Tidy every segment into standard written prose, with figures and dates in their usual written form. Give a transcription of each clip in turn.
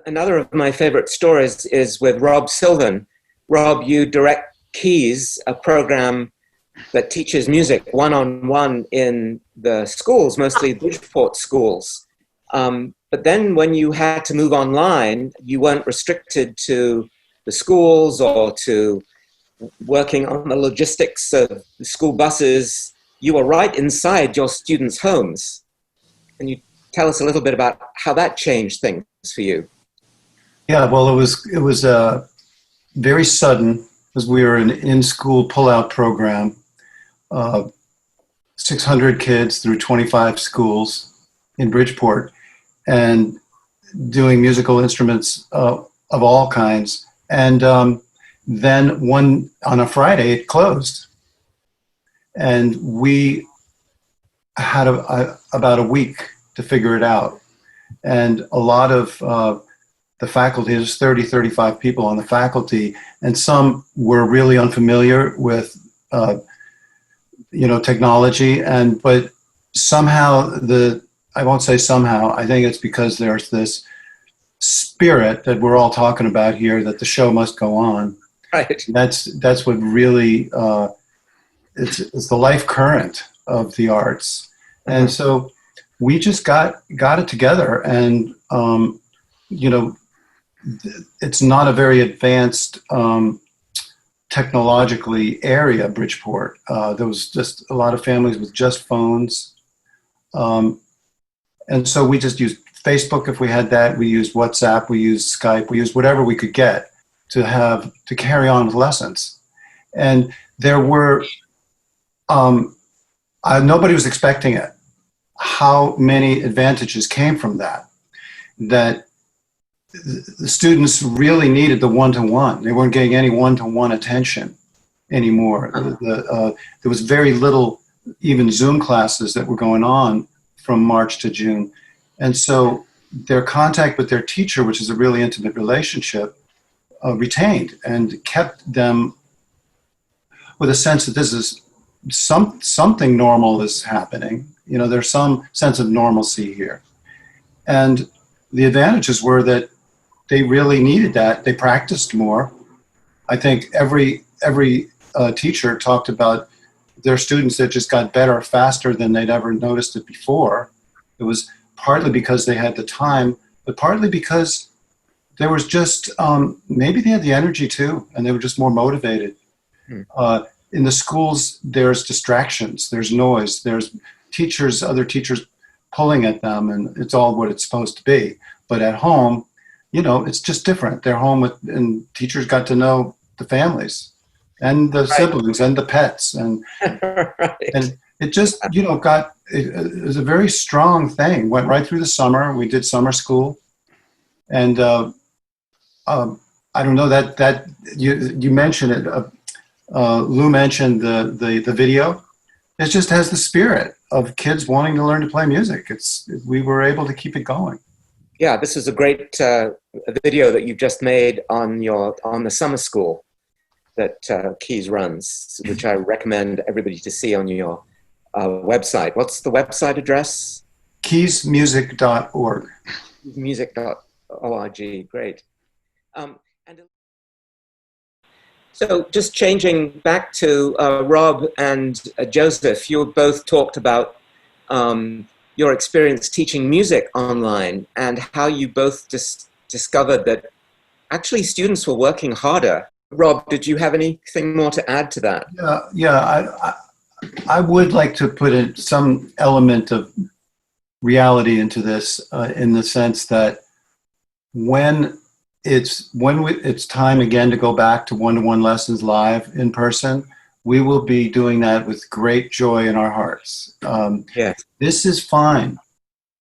Another of my favorite stories is with Rob Silvan. Rob, you direct KEYS, a program that teaches music one-on-one in the schools, mostly Bridgeport schools. But then when you had to move online, you weren't restricted to the schools or to working on the logistics of the school buses. You were right inside your students' homes. Can you tell us a little bit about how that changed things for you? Yeah, well, it was very sudden because we were an in-school pullout program, uh, 600 kids through 25 schools in Bridgeport, and doing musical instruments of all kinds. And then one on a Friday, it closed, and we had about a week to figure it out. And a lot of the faculty, there's 30, 35 people on the faculty, and some were really unfamiliar with, technology. But somehow I won't say somehow, I think it's because there's this spirit that we're all talking about here, that the show must go on. Right. That's what really, it's the life current of the arts. Mm-hmm. And so we just got it together, and, it's not a very advanced technologically area, Bridgeport. There was just a lot of families with just phones. And so we just used Facebook if we had that. We used WhatsApp, we used Skype, we used whatever we could get to carry on with lessons. And there were, nobody was expecting it, how many advantages came from that the students really needed the one-to-one. They weren't getting any one-to-one attention anymore. There was very little even Zoom classes that were going on from March to June. And so their contact with their teacher, which is a really intimate relationship, retained and kept them with a sense that this is something normal is happening. There's some sense of normalcy here. And the advantages were that they really needed that. They practiced more. I think every teacher talked about their students that just got better faster than they'd ever noticed it before. It was partly because they had the time, but partly because there was just, maybe they had the energy too, and they were just more motivated. In the schools, there's distractions, there's noise, there's other teachers pulling at them, and it's all what it's supposed to be. But at home, it's just different. They're home and teachers got to know the families and the siblings and the pets. And Right. and it just, it was a very strong thing. Went right through the summer. We did summer school. And I don't know that you mentioned it. Lou mentioned the video. It just has the spirit of kids wanting to learn to play music. We were able to keep it going. Yeah, this is a great video that you've just made on the summer school that KEYS runs, which I recommend everybody to see on your website. What's the website address? keysmusic.org. Music.org, great. So just changing back to Rob and Joseph, you both talked about your experience teaching music online and how you both just discovered that actually students were working harder. Rob, did you have anything more to add to that? Yeah. I would like to put in some element of reality into this, in the sense that when it's time again to go back to one-to-one lessons live in person, we will be doing that with great joy in our hearts. Yes. This is fine.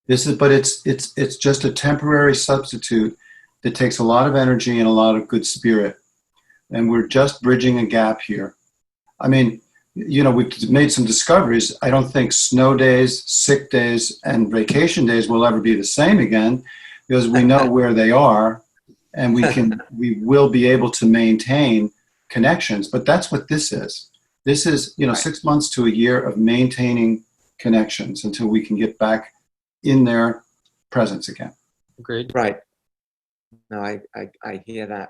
But it's just a temporary substitute that takes a lot of energy and a lot of good spirit. And we're just bridging a gap here. I mean, we've made some discoveries. I don't think snow days, sick days, and vacation days will ever be the same again, because we know where they are, and we will be able to maintain connections. But that's what this is. This is, Right. 6 months to a year of maintaining connections until we can get back in their presence again. Agreed. Right. no, I hear that.